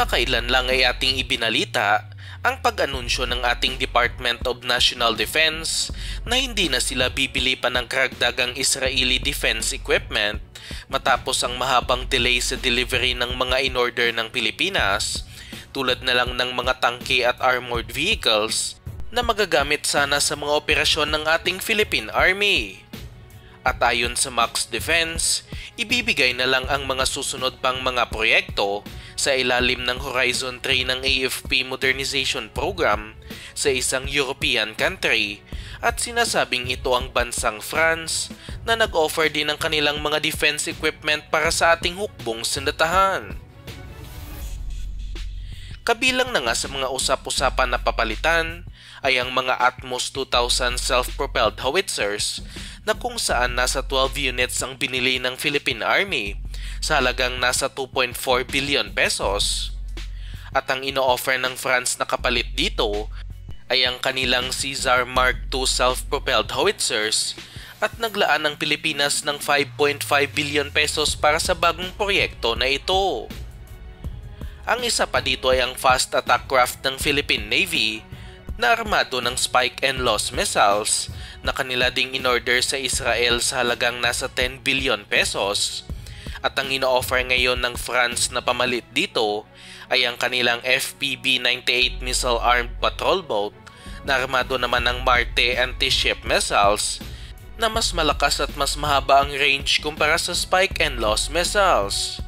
Kamakailan lang ay ating ibinalita ang pag-anunsyo ng ating Department of National Defense na hindi na sila bibili pa ng karagdagang Israeli defense equipment matapos ang mahabang delay sa delivery ng mga in-order ng Pilipinas tulad na lang ng mga tangke at armored vehicles na magagamit sana sa mga operasyon ng ating Philippine Army. At ayon sa Max Defense, ibibigay na lang ang mga susunod pang mga proyekto sa ilalim ng Horizon 3 ng AFP Modernization Program sa isang European country at sinasabing ito ang bansang France na nag-offer din ng kanilang mga defense equipment para sa ating hukbong sandatahan. Kabilang na nga sa mga usap-usapan na papalitan ay ang mga Atmos 2000 self-propelled howitzers na kung saan nasa 12 units ang binili ng Philippine Army sa halagang nasa 2.4 billion pesos. At ang ino-offer ng France na kapalit dito ay ang kanilang Caesar Mark II self-propelled howitzers at naglaan ng Pilipinas ng 5.5 billion pesos para sa bagong proyekto na ito. Ang isa pa dito ay ang fast attack craft ng Philippine Navy na armado ng Spike and Loss missiles na kanila ding in-order sa Israel sa halagang nasa 10 billion pesos. At ang ino-offer ngayon ng France na pamalit dito ay ang kanilang FPB-98 missile armed patrol boat na armado naman ng Marte anti-ship missiles na mas malakas at mas mahaba ang range kumpara sa Spike and Loss missiles.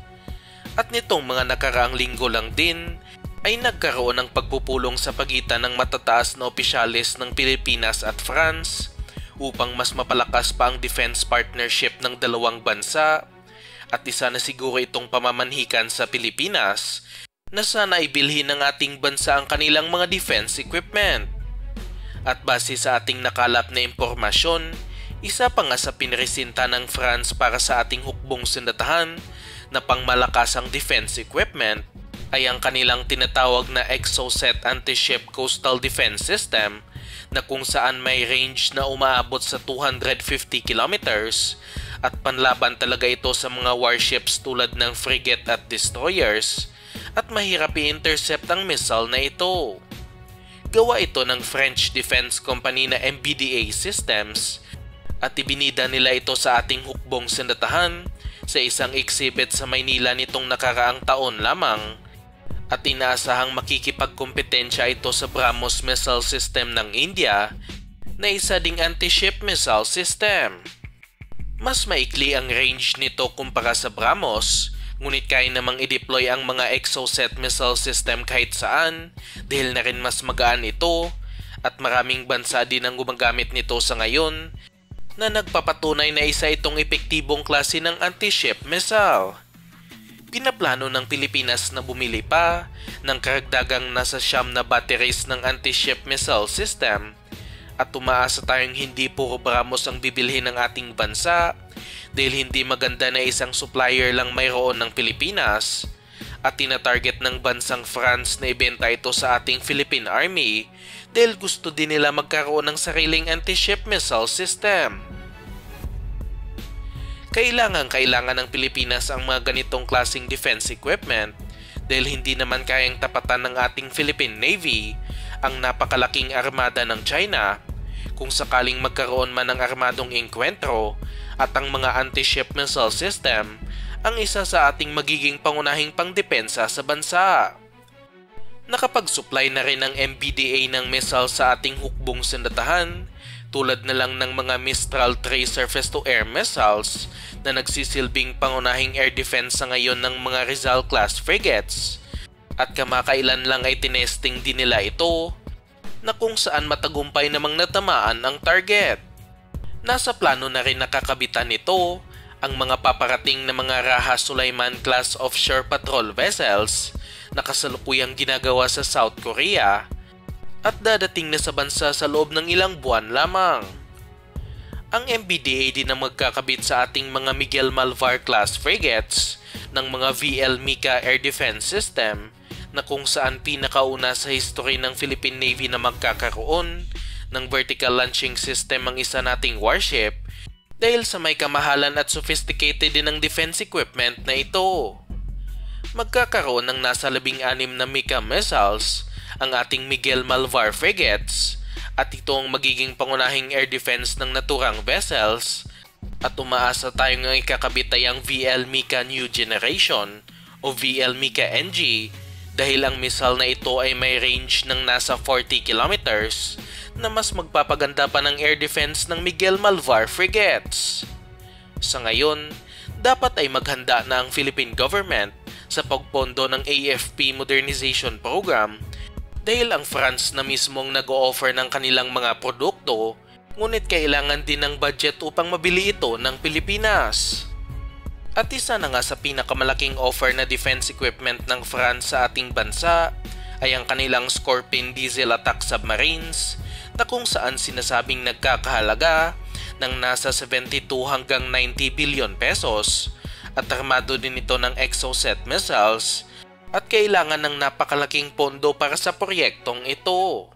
At nitong mga nakaraang linggo lang din ay nagkaroon ng pagpupulong sa pagitan ng matataas na opisyalis ng Pilipinas at France upang mas mapalakas pa ang defense partnership ng dalawang bansa at isa na siguro itong pamamanhikan sa Pilipinas na sana ibilhin ng ating bansa ang kanilang mga defense equipment. At base sa ating nakalap na impormasyon, isa pa nga sa pinresinta ng France para sa ating hukbong sandatahan na pangmalakasang defense equipment ay ang kanilang tinatawag na Exocet Anti-Ship Coastal Defense System na kung saan may range na umaabot sa 250 kilometers at panlaban talaga ito sa mga warships tulad ng frigate at destroyers at mahirap i-intercept ang missile na ito. Gawa ito ng French defense company na MBDA Systems at ibinida nila ito sa ating hukbong sandatahan sa isang exhibit sa Maynila nitong nakaraang taon lamang. At inaasahang makikipagkompetensya ito sa BrahMos missile system ng India na isa ding anti-ship missile system. Mas maikli ang range nito kumpara sa BrahMos, ngunit kaya namang i-deploy ang mga Exocet missile system kahit saan dahil na rin mas magaan ito at maraming bansa din ang gumagamit nito sa ngayon na nagpapatunay na isa itong epektibong klase ng anti-ship missile. Pinaplano ng Pilipinas na bumili pa ng karagdagang nasa 9 na batteries ng anti-ship missile system at umaasa tayong hindi puro BrahMos ang bibilhin ng ating bansa dahil hindi maganda na isang supplier lang mayroon ng Pilipinas at tinatarget ng bansang France na ibenta ito sa ating Philippine Army dahil gusto din nila magkaroon ng sariling anti-ship missile system. Kailangan ng Pilipinas ang mga ganitong klaseng defense equipment dahil hindi naman kayang tapatan ng ating Philippine Navy ang napakalaking armada ng China kung sakaling magkaroon man ng armadong engkwentro at ang mga anti-ship missile system ang isa sa ating magiging pangunahing pangdepensa sa bansa. Nakapag-supply na rin ng MBDA ng missile sa ating hukbong sandatahan tulad na lang ng mga Mistral 3 surface-to-air missiles na nagsisilbing pangunahing air defense sa ngayon ng mga Rizal-class frigates. At kamakailan lang ay tinesting din nila ito na kung saan matagumpay namang natamaan ang target. Nasa plano na rin nakakabitan nito ang mga paparating na mga Raha Sulaiman class offshore patrol vessels na kasalukuyang ginagawa sa South Korea at dadating na sa bansa sa loob ng ilang buwan lamang. Ang MBDA din ang magkakabit sa ating mga Miguel Malvar class frigates ng mga VL Mica Air Defense System na kung saan pinakauna sa history ng Philippine Navy na magkakaroon ng vertical launching system ang isa nating warship dahil sa may kamahalan at sophisticated din ang defense equipment na ito. Magkakaroon ng nasa 16 na MICA missiles ang ating Miguel Malvar frigates at ito ang magiging pangunahing air defense ng naturang vessels at umaasa tayo ng ikakabit ay ang VL MICA New Generation o VL MICA NG dahil ang missile na ito ay may range ng nasa 40 kilometers na mas magpapaganda pa ng air defense ng Miguel Malvar frigates. Sa ngayon, dapat ay maghanda na ang Philippine government sa pagpondo ng AFP modernization program dahil ang France na mismong nag-o-offer ng kanilang mga produkto, ngunit kailangan din ng budget upang mabili ito ng Pilipinas. At isa na nga sa pinakamalaking offer na defense equipment ng France sa ating bansa ay ang kanilang Scorpene diesel attack submarines na kung saan sinasabing nagkakahalaga ng nasa 72 hanggang 90 billion pesos at armado din ito ng Exocet missiles at kailangan ng napakalaking pondo para sa proyektong ito.